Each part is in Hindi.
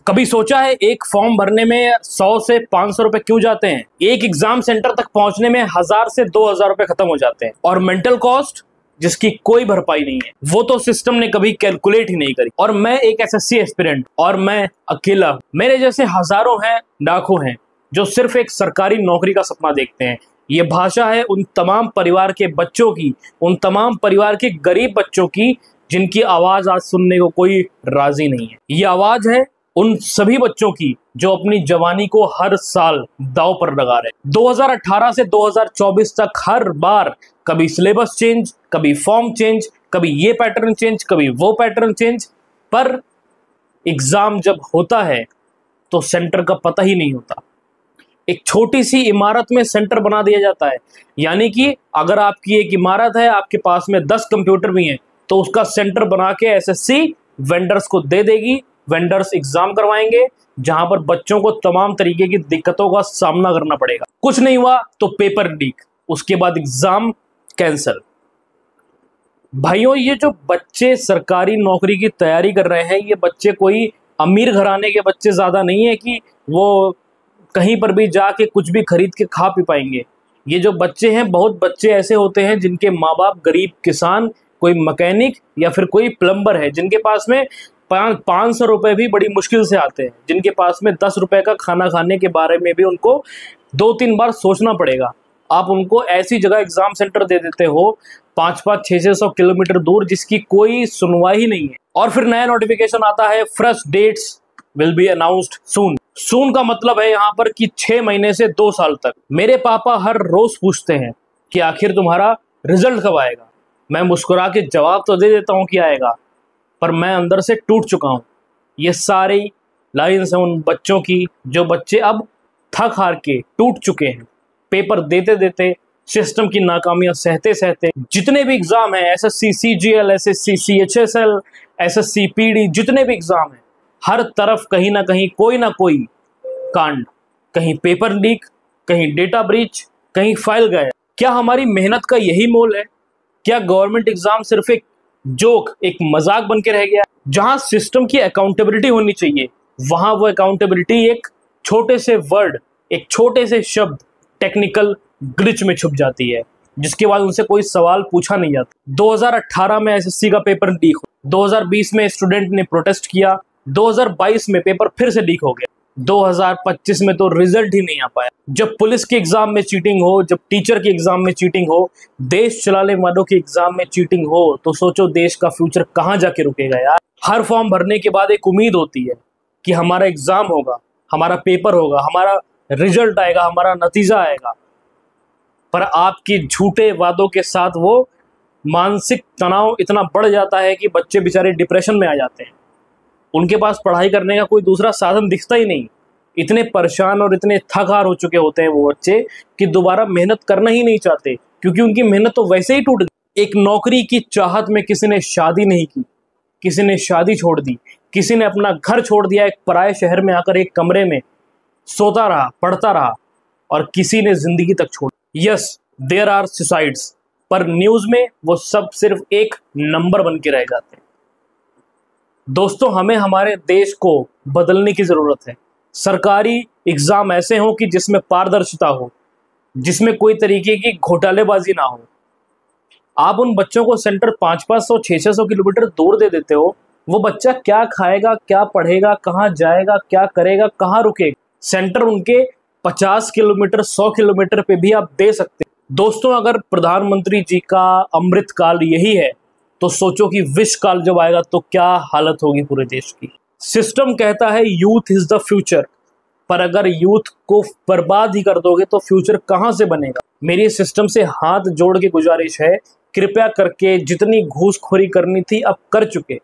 कभी सोचा है एक फॉर्म भरने में 100 से 500 रुपए क्यों जाते हैं? एक एग्जाम सेंटर तक पहुंचने में 1000 से 2000 रुपए खत्म हो जाते हैं। और मेंटल कॉस्ट जिसकी कोई भरपाई नहीं है, वो तो सिस्टम ने कभी कैलकुलेट ही नहीं करी। और मैं एक एसएससी एस्पिरेंट और मैं अकेला, मेरे जैसे हजारों हैं, लाखों हैं जो सिर्फ एक सरकारी नौकरी का सपना देखते हैं। ये भाषा है उन तमाम परिवार के बच्चों की, उन तमाम परिवार के गरीब बच्चों की जिनकी आवाज आज सुनने को कोई राजी नहीं है। ये आवाज है उन सभी बच्चों की जो अपनी जवानी को हर साल दांव पर लगा रहे। 2018 से 2024 तक हर बार कभी सिलेबस चेंज, कभी फॉर्म चेंज, कभी ये पैटर्न चेंज, कभी वो पैटर्न चेंज, पर एग्जाम जब होता है तो सेंटर का पता ही नहीं होता। एक छोटी सी इमारत में सेंटर बना दिया जाता है, यानी कि अगर आपकी एक इमारत है, आपके पास में 10 कंप्यूटर भी हैं, तो उसका सेंटर बना के एसएससी वेंडर्स को दे देगी। वेंडर्स एग्जाम करवाएंगे जहां पर बच्चों को तमाम तरीके की दिक्कतों का सामना करना पड़ेगा। कुछ नहीं हुआ तो पेपर लीक, उसके बाद एग्जाम कैंसल। भाइयों, ये जो बच्चे सरकारी नौकरी की तैयारी कर रहे हैं, ये बच्चे कोई अमीर घराने के बच्चे ज्यादा नहीं है कि वो कहीं पर भी जाके कुछ भी खरीद के खा पी पाएंगे। ये जो बच्चे हैं, बहुत बच्चे ऐसे होते हैं जिनके माँ बाप गरीब किसान, कोई मैकेनिक या फिर कोई प्लम्बर है, जिनके पास में 500 रुपए भी बड़ी मुश्किल से आते हैं, जिनके पास में 10 रुपए का खाना खाने के बारे में भी उनको 2-3 बार सोचना पड़ेगा। आप उनको ऐसी जगह एग्जाम सेंटर दे देते हो 5-5, 600 किलोमीटर दूर, जिसकी कोई सुनवाई ही नहीं है। और फिर नया नोटिफिकेशन आता है, fresh dates will be announced soon. Soon का मतलब है यहाँ पर कि 6 महीने से 2 साल तक। मेरे पापा हर रोज पूछते हैं कि आखिर तुम्हारा रिजल्ट कब आएगा। मैं मुस्कुरा के जवाब तो दे देता हूँ कि आएगा, पर मैं अंदर से टूट चुका हूँ। ये सारी लाइन्स हैं उन बच्चों की जो बच्चे अब थक हार के टूट चुके हैं, पेपर देते देते, सिस्टम की नाकामियां सहते सहते। जितने भी एग्जाम हैं, SSC CGL, SSC CHSL, SSC PD, जितने भी एग्जाम हैं, हर तरफ कहीं ना कहीं कोई ना कोई कांड, कहीं पेपर लीक, कहीं डेटा ब्रीच, कहीं फाइल गायब। क्या हमारी मेहनत का यही मोल है? क्या गवर्नमेंट एग्जाम सिर्फ एक जोक, एक मजाक बन के रह गया? जहां सिस्टम की अकाउंटेबिलिटी होनी चाहिए, वहां वो अकाउंटेबिलिटी एक छोटे से वर्ड, एक छोटे से शब्द, टेक्निकल ग्लिच में छुप जाती है, जिसके बाद उनसे कोई सवाल पूछा नहीं जाता। 2018 में एसएससी का पेपर लीक हो, 2020 में स्टूडेंट ने प्रोटेस्ट किया, 2022 में पेपर फिर से लीक हो गया, 2025 में तो रिजल्ट ही नहीं आ पाया। जब पुलिस के एग्जाम में चीटिंग हो, जब टीचर के एग्जाम में चीटिंग हो, देश चलाने वालों के एग्जाम में चीटिंग हो, तो सोचो देश का फ्यूचर कहाँ जाके रुकेगा यार। हर फॉर्म भरने के बाद एक उम्मीद होती है कि हमारा एग्जाम होगा, हमारा पेपर होगा, हमारा रिजल्ट आएगा, हमारा नतीजा आएगा, पर आपके झूठे वादों के साथ वो मानसिक तनाव इतना बढ़ जाता है कि बच्चे बेचारे डिप्रेशन में आ जाते हैं। उनके पास पढ़ाई करने का कोई दूसरा साधन दिखता ही नहीं। इतने परेशान और इतने थक हार हो चुके होते हैं वो बच्चे कि दोबारा मेहनत करना ही नहीं चाहते, क्योंकि उनकी मेहनत तो वैसे ही टूट गई। एक नौकरी की चाहत में किसी ने शादी नहीं की, किसी ने शादी छोड़ दी, किसी ने अपना घर छोड़ दिया, एक पराये शहर में आकर एक कमरे में सोता रहा, पढ़ता रहा, और किसी ने जिंदगी तक छोड़। यस, देयर आर सुसाइड्स, पर न्यूज में वो सब सिर्फ एक नंबर बन के रह जाते हैं। दोस्तों, हमें हमारे देश को बदलने की जरूरत है। सरकारी एग्जाम ऐसे हो कि जिसमें पारदर्शिता हो, जिसमें कोई तरीके की घोटालेबाजी ना हो। आप उन बच्चों को सेंटर 500-500, 600 किलोमीटर दूर दे देते हो, वो बच्चा क्या खाएगा, क्या पढ़ेगा, कहाँ जाएगा, क्या करेगा, कहाँ रुकेगा? सेंटर उनके 50 किलोमीटर, 100 किलोमीटर पे भी आप दे सकते हैं। दोस्तों, अगर प्रधानमंत्री जी का अमृत काल यही है, तो सोचो कि विश काल जब आएगा तो क्या हालत होगी पूरे देश की। सिस्टम कहता है यूथ इज द फ्यूचर, पर अगर यूथ को बर्बाद ही कर दोगे तो फ्यूचर कहां से बनेगा? मेरी सिस्टम से हाथ जोड़ के गुजारिश है, कृपया करके जितनी घूसखोरी करनी थी अब कर चुके,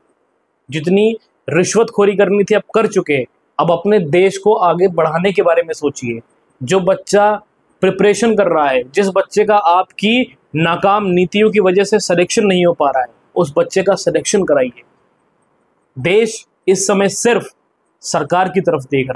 जितनी रिश्वतखोरी करनी थी अब कर चुके, अब अपने देश को आगे बढ़ाने के बारे में सोचिए। जो बच्चा प्रिपरेशन कर रहा है, जिस बच्चे का आपकी नाकाम नीतियों की वजह से सिलेक्शन नहीं हो पा रहा है, उस बच्चे का सिलेक्शन कराइए। देश इस समय सिर्फ सरकार की तरफ देख रहा है।